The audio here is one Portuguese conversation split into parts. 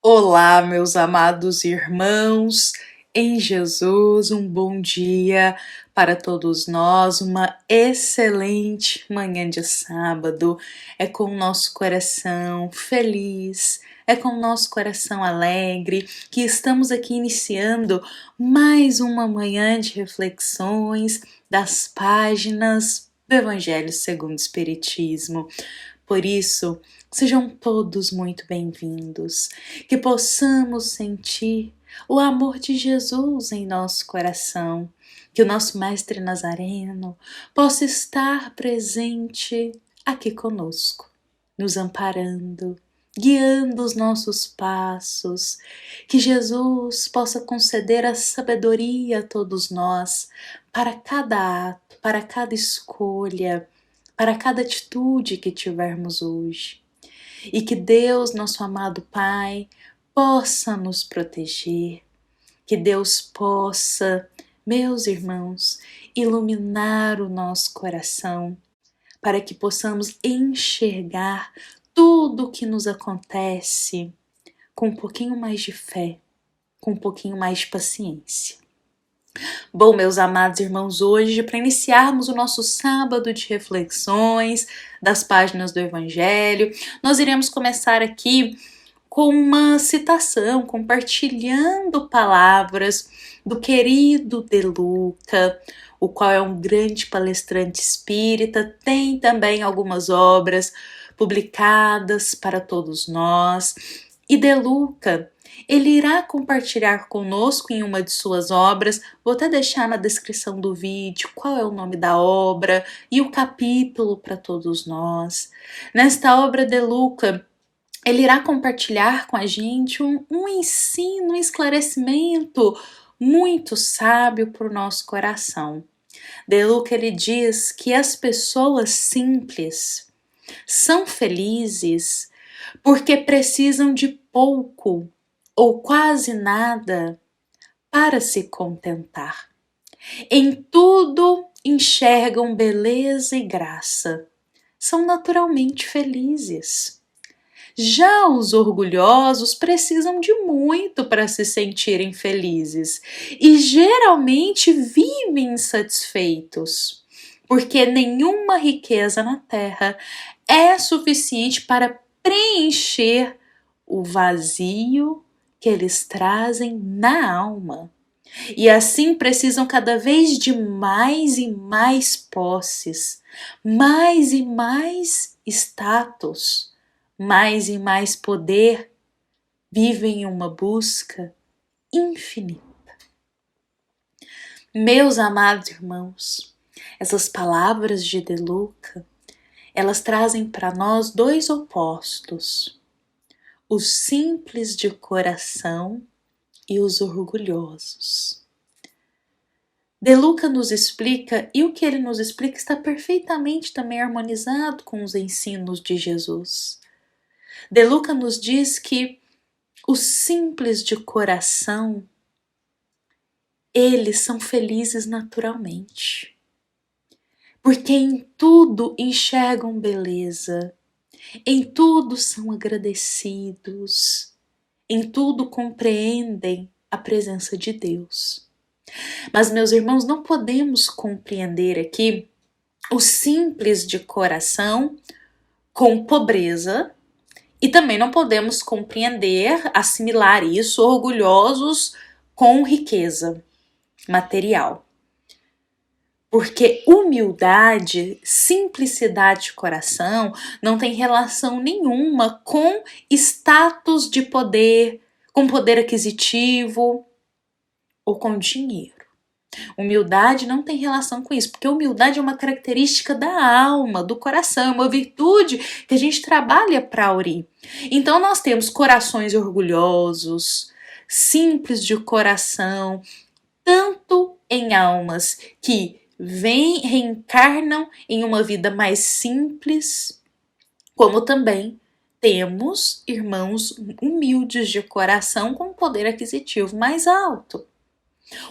Olá, meus amados irmãos, em Jesus, um bom dia para todos nós, uma excelente manhã de sábado. É com o nosso coração feliz, é com o nosso coração alegre que estamos aqui iniciando mais uma manhã de reflexões das páginas do Evangelho segundo o Espiritismo. Por isso, sejam todos muito bem-vindos, que possamos sentir o amor de Jesus em nosso coração, que o nosso Mestre Nazareno possa estar presente aqui conosco, nos amparando, guiando os nossos passos, que Jesus possa conceder a sabedoria a todos nós para cada ato, para cada escolha, para cada atitude que tivermos hoje. E que Deus, nosso amado Pai, possa nos proteger, que Deus possa, meus irmãos, iluminar o nosso coração, para que possamos enxergar tudo o que nos acontece com um pouquinho mais de fé, com um pouquinho mais de paciência. Bom, meus amados irmãos, hoje, para iniciarmos o nosso sábado de reflexões das páginas do Evangelho, nós iremos começar aqui com uma citação, compartilhando palavras do querido De Luca, o qual é um grande palestrante espírita, tem também algumas obras publicadas para todos nós. E De Luca, ele irá compartilhar conosco em uma de suas obras, vou até deixar na descrição do vídeo qual é o nome da obra e o capítulo para todos nós. Nesta obra De Luca, ele irá compartilhar com a gente um ensino, um esclarecimento muito sábio para o nosso coração. De Luca, ele diz que as pessoas simples são felizes porque precisam de pouco ou quase nada para se contentar. Em tudo enxergam beleza e graça. São naturalmente felizes. Já os orgulhosos precisam de muito para se sentirem felizes e geralmente vivem insatisfeitos, porque nenhuma riqueza na terra é suficiente para preencher o vazio que eles trazem na alma. E assim precisam cada vez de mais e mais posses, mais e mais status, mais e mais poder, vivem em uma busca infinita. Meus amados irmãos, essas palavras de De Luca, elas trazem para nós dois opostos: os simples de coração e os orgulhosos. De Luca nos explica, e o que ele nos explica está perfeitamente também harmonizado com os ensinos de Jesus. De Luca nos diz que os simples de coração, eles são felizes naturalmente, porque em tudo enxergam beleza, em tudo são agradecidos, em tudo compreendem a presença de Deus. Mas, meus irmãos, não podemos compreender aqui os simples de coração com pobreza e também não podemos compreender, assimilar isso, orgulhosos com riqueza material. Porque humildade, simplicidade de coração não tem relação nenhuma com status de poder, com poder aquisitivo ou com dinheiro. Humildade não tem relação com isso, porque humildade é uma característica da alma, do coração, uma virtude que a gente trabalha para aurir. Então nós temos corações orgulhosos, simples de coração, tanto em almas que reencarnam em uma vida mais simples, como também temos irmãos humildes de coração com poder aquisitivo mais alto.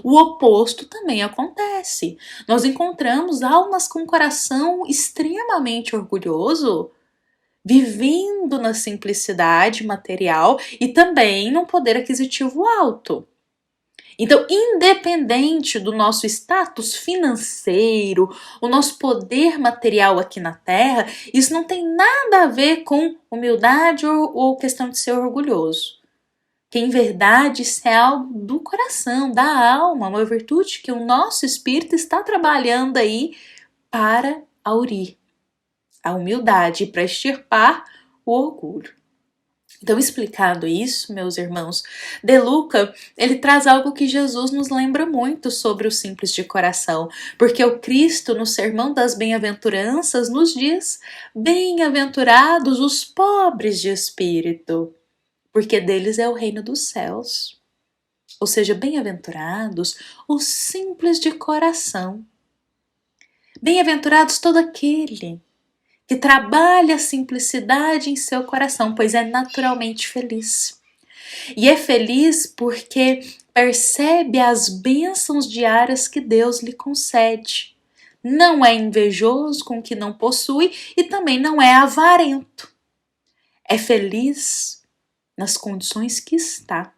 O oposto também acontece. Nós encontramos almas com coração extremamente orgulhoso vivendo na simplicidade material e também num poder aquisitivo alto. Então, independente do nosso status financeiro, o nosso poder material aqui na Terra, isso não tem nada a ver com humildade ou questão de ser orgulhoso. Que em verdade isso é algo do coração, da alma, uma virtude que o nosso espírito está trabalhando aí para aurir a humildade, para extirpar o orgulho. Então, explicado isso, meus irmãos, De Luca, ele traz algo que Jesus nos lembra muito sobre os simples de coração, porque o Cristo, no Sermão das Bem-aventuranças, nos diz: bem-aventurados os pobres de espírito, porque deles é o reino dos céus. Ou seja, bem-aventurados os simples de coração. Bem-aventurados todo aquele que trabalha a simplicidade em seu coração, pois é naturalmente feliz. E é feliz porque percebe as bênçãos diárias que Deus lhe concede. Não é invejoso com o que não possui e também não é avarento. É feliz nas condições que está.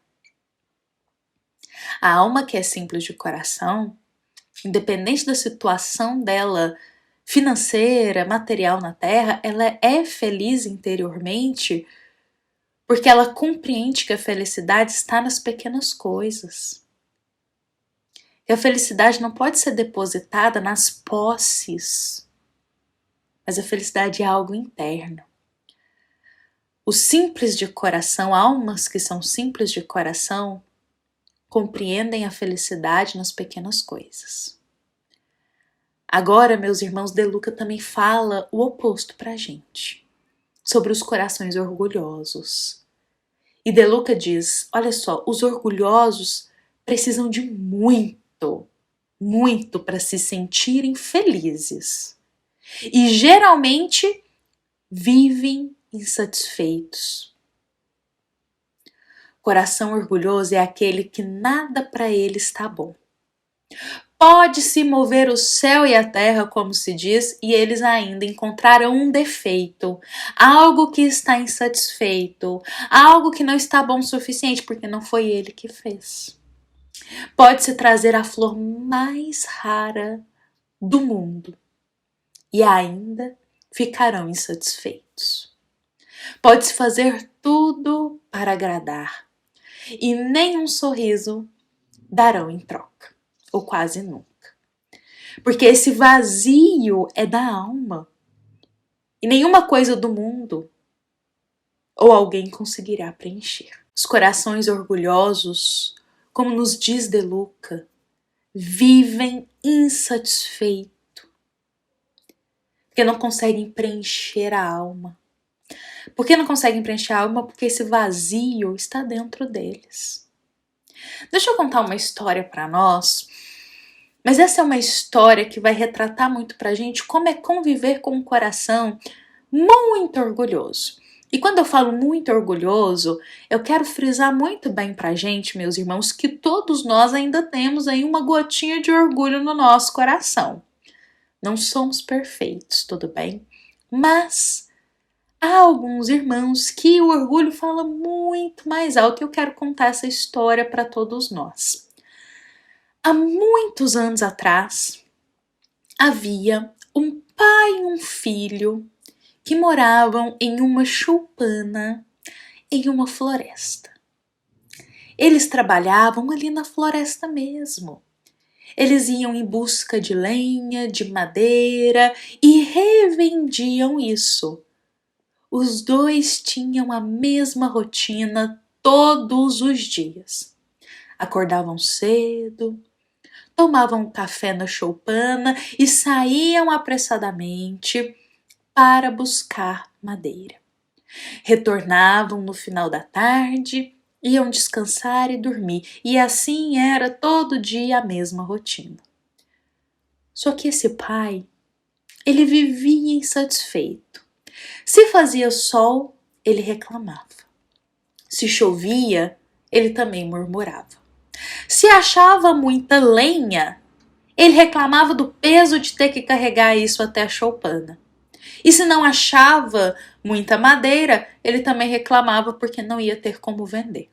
A alma que é simples de coração, independente da situação dela financeira, material na Terra, ela é feliz interiormente porque ela compreende que a felicidade está nas pequenas coisas. E a felicidade não pode ser depositada nas posses, mas a felicidade é algo interno. Os simples de coração, almas que são simples de coração, compreendem a felicidade nas pequenas coisas. Agora, meus irmãos, De Luca também fala o oposto pra gente, sobre os corações orgulhosos. E De Luca diz, olha só, os orgulhosos precisam de muito para se sentirem felizes. E geralmente vivem insatisfeitos. Coração orgulhoso é aquele que nada para ele está bom. Pode-se mover o céu e a terra, como se diz, e eles ainda encontrarão um defeito, algo que está insatisfeito, algo que não está bom o suficiente, porque não foi ele que fez. Pode-se trazer a flor mais rara do mundo e ainda ficarão insatisfeitos. Pode-se fazer tudo para agradar e nem um sorriso darão em troca. Ou quase nunca. Porque esse vazio é da alma. E nenhuma coisa do mundo ou alguém conseguirá preencher. Os corações orgulhosos, como nos diz De Luca, vivem insatisfeitos. Porque não conseguem preencher a alma. Por que não conseguem preencher a alma? Porque esse vazio está dentro deles. Deixa eu contar uma história para nós. Mas essa é uma história que vai retratar muito pra gente como é conviver com um coração muito orgulhoso. E quando eu falo muito orgulhoso, eu quero frisar muito bem pra gente, meus irmãos, que todos nós ainda temos aí uma gotinha de orgulho no nosso coração. Não somos perfeitos, tudo bem? Mas há alguns irmãos que o orgulho fala muito mais alto e eu quero contar essa história para todos nós. Há muitos anos atrás, havia um pai e um filho que moravam em uma choupana em uma floresta. Eles trabalhavam ali na floresta mesmo. Eles iam em busca de lenha, de madeira e revendiam isso. Os dois tinham a mesma rotina todos os dias. Acordavam cedo, tomavam um café na choupana e saíam apressadamente para buscar madeira. Retornavam no final da tarde, iam descansar e dormir, e assim era todo dia a mesma rotina. Só que esse pai, ele vivia insatisfeito. Se fazia sol, ele reclamava. Se chovia, ele também murmurava. Se achava muita lenha, ele reclamava do peso de ter que carregar isso até a choupana. E se não achava muita madeira, ele também reclamava porque não ia ter como vender.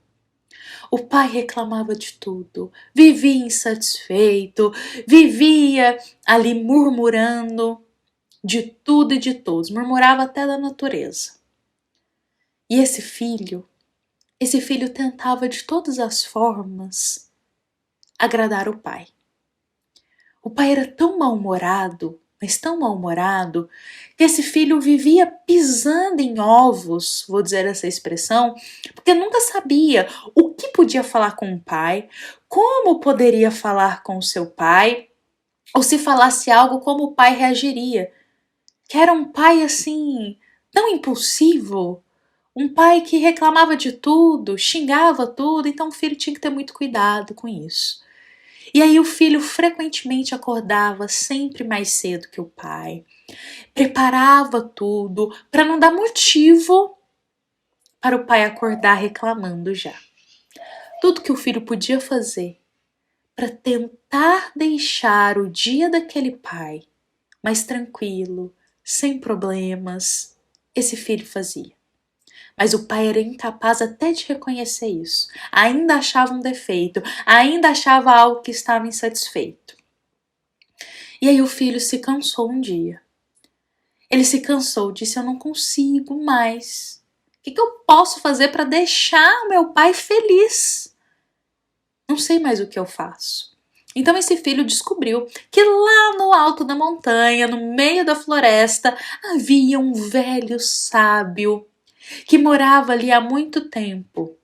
O pai reclamava de tudo, vivia insatisfeito, vivia ali murmurando de tudo e de todos, murmurava até da natureza. E esse filho tentava de todas as formas agradar o pai. O pai era tão mal-humorado, mas tão mal-humorado, que esse filho vivia pisando em ovos, vou dizer essa expressão, porque nunca sabia o que podia falar com o pai, como poderia falar com o seu pai, ou se falasse algo, como o pai reagiria. Que era um pai assim, tão impulsivo, um pai que reclamava de tudo, xingava tudo, então o filho tinha que ter muito cuidado com isso. E aí o filho frequentemente acordava sempre mais cedo que o pai, preparava tudo para não dar motivo para o pai acordar reclamando já. Tudo que o filho podia fazer para tentar deixar o dia daquele pai mais tranquilo, sem problemas, esse filho fazia. Mas o pai era incapaz até de reconhecer isso. Ainda achava um defeito, ainda achava algo que estava insatisfeito. E aí o filho se cansou um dia. Ele se cansou, disse: eu não consigo mais. O que eu posso fazer para deixar meu pai feliz? Não sei mais o que eu faço. Então esse filho descobriu que lá no alto da montanha, no meio da floresta, havia um velho sábio que morava ali há muito tempo.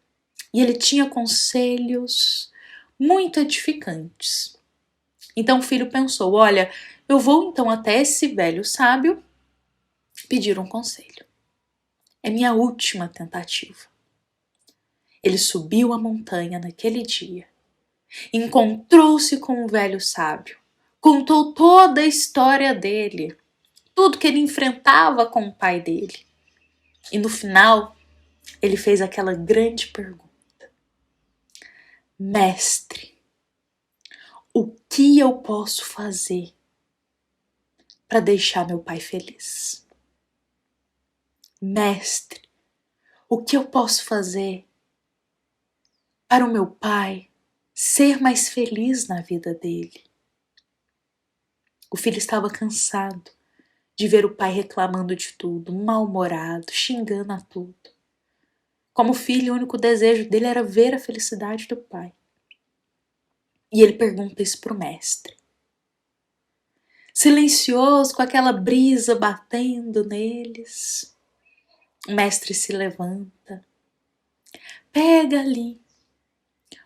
E ele tinha conselhos muito edificantes. Então o filho pensou: olha, eu vou então até esse velho sábio pedir um conselho. É minha última tentativa. Ele subiu a montanha naquele dia, encontrou-se com o velho sábio, contou toda a história dele, tudo que ele enfrentava com o pai dele. E no final, ele fez aquela grande pergunta: mestre, o que eu posso fazer para deixar meu pai feliz? Mestre, o que eu posso fazer para o meu pai ser mais feliz na vida dele? O filho estava cansado de ver o pai reclamando de tudo, mal-humorado, xingando a tudo. Como filho, o único desejo dele era ver a felicidade do pai. E ele pergunta isso para o mestre. Silencioso, com aquela brisa batendo neles, o mestre se levanta, pega ali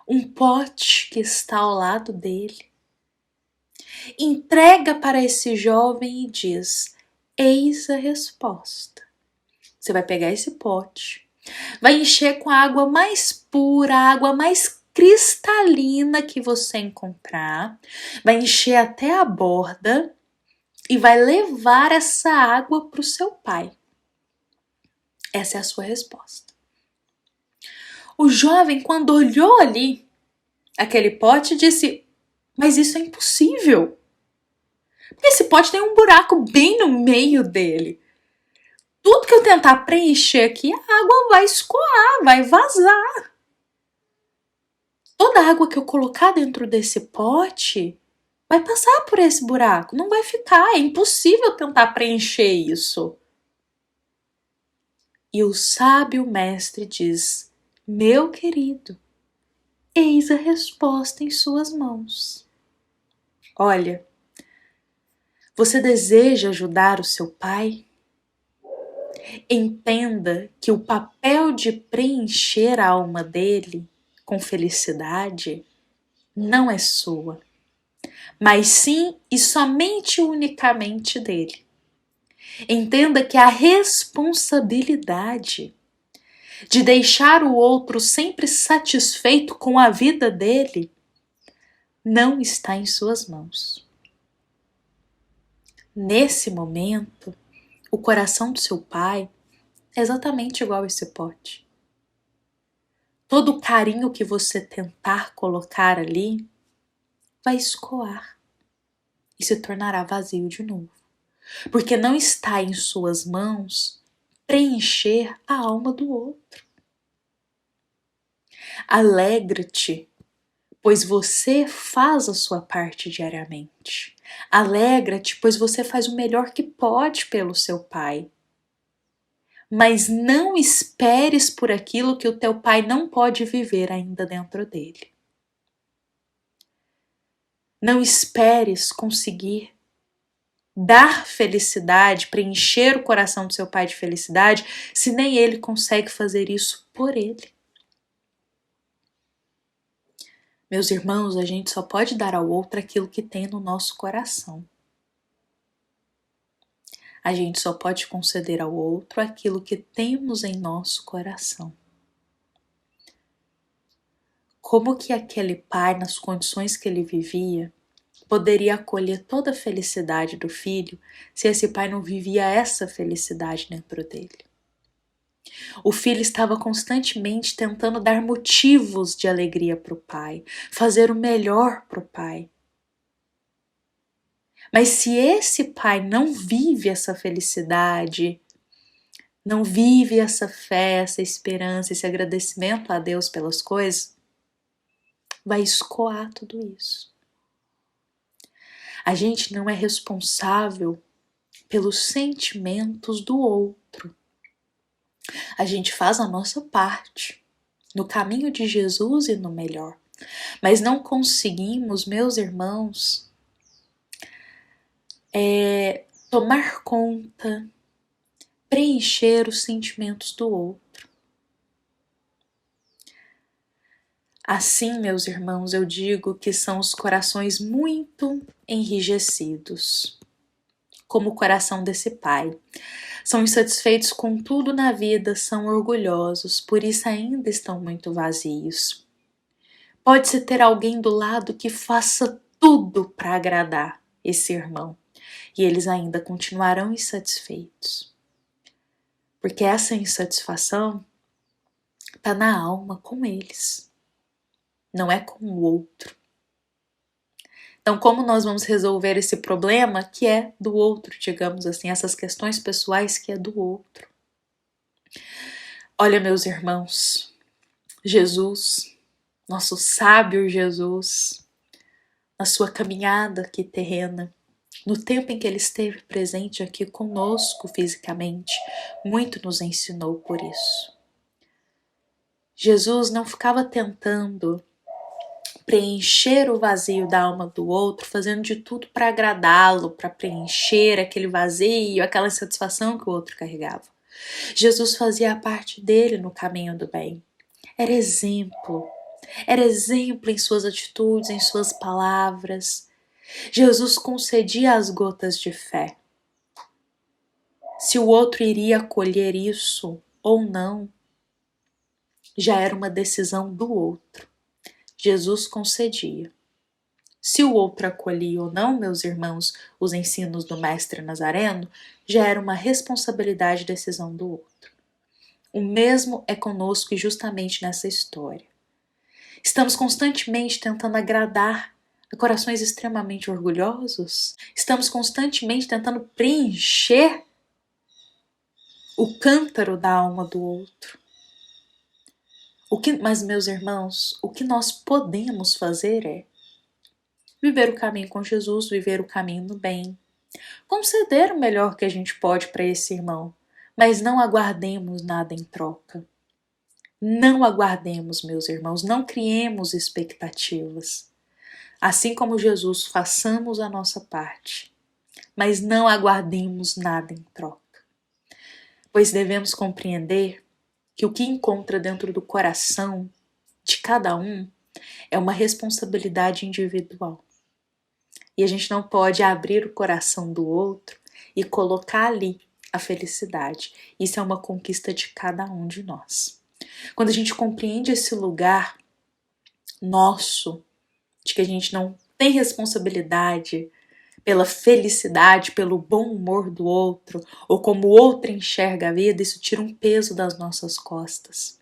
um pote que está ao lado dele, entrega para esse jovem e diz: eis a resposta. Você vai pegar esse pote, vai encher com a água mais pura, a água mais cristalina que você encontrar, vai encher até a borda e vai levar essa água para o seu pai. Essa é a sua resposta. O jovem, quando olhou ali aquele pote, disse: mas isso é impossível. Porque esse pote tem um buraco bem no meio dele. Tudo que eu tentar preencher aqui, a água vai escoar, vai vazar. Toda a água que eu colocar dentro desse pote vai passar por esse buraco, não vai ficar, é impossível tentar preencher isso. E o sábio mestre diz: meu querido, eis a resposta em suas mãos. Olha, você deseja ajudar o seu pai? Entenda que o papel de preencher a alma dele com felicidade não é sua, mas sim e somente unicamente dele. Entenda que a responsabilidade de deixar o outro sempre satisfeito com a vida dele não está em suas mãos. Nesse momento, o coração do seu pai é exatamente igual a esse pote. Todo o carinho que você tentar colocar ali vai escoar e se tornará vazio de novo. porque não está em suas mãos preencher a alma do outro. Alegra-te, pois você faz a sua parte diariamente. Alegra-te, pois você faz o melhor que pode pelo seu pai. Mas não esperes por aquilo que o teu pai não pode viver ainda dentro dele. Não esperes conseguir dar felicidade, preencher o coração do seu pai de felicidade, se nem ele consegue fazer isso por ele. Meus irmãos, a gente só pode dar ao outro aquilo que tem no nosso coração. A gente só pode conceder ao outro aquilo que temos em nosso coração. Como que aquele pai, nas condições que ele vivia, poderia acolher toda a felicidade do filho se esse pai não vivia essa felicidade dentro dele? O filho estava constantemente tentando dar motivos de alegria para o pai, fazer o melhor para o pai. Mas se esse pai não vive essa felicidade, não vive essa fé, essa esperança, esse agradecimento a Deus pelas coisas, vai escoar tudo isso. A gente não é responsável pelos sentimentos do outro. A gente faz a nossa parte no caminho de Jesus e no melhor. Mas não conseguimos, meus irmãos, tomar conta, preencher os sentimentos do outro. Assim, meus irmãos, eu digo que são os corações muito enrijecidos, como o coração desse pai. São insatisfeitos com tudo na vida, são orgulhosos, por isso ainda estão muito vazios. Pode-se ter alguém do lado que faça tudo para agradar esse irmão, e eles ainda continuarão insatisfeitos. Porque essa insatisfação está na alma com eles, não é com o outro. Então, como nós vamos resolver esse problema que é do outro, digamos assim, essas questões pessoais que é do outro? Olha, meus irmãos, Jesus, nosso sábio Jesus, na sua caminhada aqui terrena, no tempo em que ele esteve presente aqui conosco fisicamente, muito nos ensinou por isso. Jesus não ficava tentando preencher o vazio da alma do outro, fazendo de tudo para agradá-lo, para preencher aquele vazio, aquela insatisfação que o outro carregava. Jesus fazia a parte dele no caminho do bem. Era exemplo em suas atitudes, em suas palavras. Jesus concedia as gotas de fé. Se o outro iria acolher isso ou não, já era uma decisão do outro. Jesus concedia. Se o outro acolhia ou não, meus irmãos, os ensinos do Mestre Nazareno, já era uma responsabilidade e decisão do outro. O mesmo é conosco e justamente nessa história. Estamos constantemente tentando agradar a corações extremamente orgulhosos? Estamos constantemente tentando preencher o cântaro da alma do outro? Mas, meus irmãos, o que nós podemos fazer é viver o caminho com Jesus, viver o caminho no bem, conceder o melhor que a gente pode para esse irmão, mas não aguardemos nada em troca. Não aguardemos, meus irmãos, não criemos expectativas. Assim como Jesus, façamos a nossa parte, mas não aguardemos nada em troca, pois devemos compreender que o que encontra dentro do coração de cada um é uma responsabilidade individual. E a gente não pode abrir o coração do outro e colocar ali a felicidade. Isso é uma conquista de cada um de nós. Quando a gente compreende esse lugar nosso, de que a gente não tem responsabilidade pela felicidade, pelo bom humor do outro, ou como o outro enxerga a vida, isso tira um peso das nossas costas.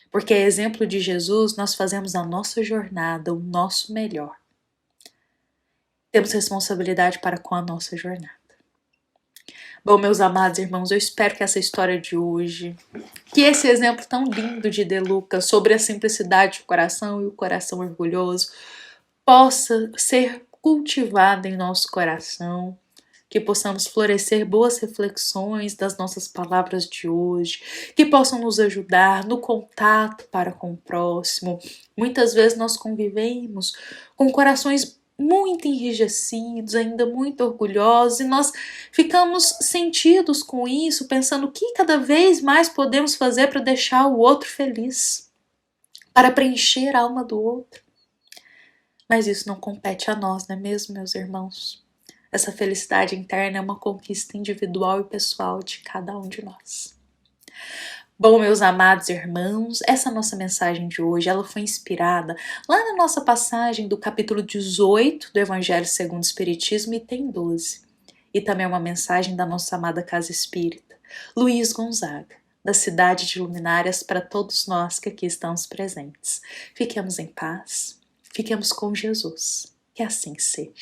Porque a exemplo de Jesus, nós fazemos a nossa jornada, o nosso melhor. Temos responsabilidade para com a nossa jornada. Bom, meus amados irmãos, eu espero que essa história de hoje, que esse exemplo tão lindo de De Luca sobre a simplicidade do coração e o coração orgulhoso, possa ser cultivado em nosso coração, que possamos florescer boas reflexões das nossas palavras de hoje, que possam nos ajudar no contato para com o próximo. Muitas vezes nós convivemos com corações muito enrijecidos, ainda muito orgulhosos, e nós ficamos sentidos com isso, pensando o que cada vez mais podemos fazer para deixar o outro feliz, para preencher a alma do outro. Mas isso não compete a nós, não é mesmo, meus irmãos? Essa felicidade interna é uma conquista individual e pessoal de cada um de nós. Bom, meus amados irmãos, essa nossa mensagem de hoje, ela foi inspirada lá na nossa passagem do capítulo 18 do Evangelho segundo o Espiritismo, item 12. E também é uma mensagem da nossa amada Casa Espírita, Luiz Gonzaga, da cidade de Luminárias, para todos nós que aqui estamos presentes. Fiquemos em paz, fiquemos com Jesus, que assim seja.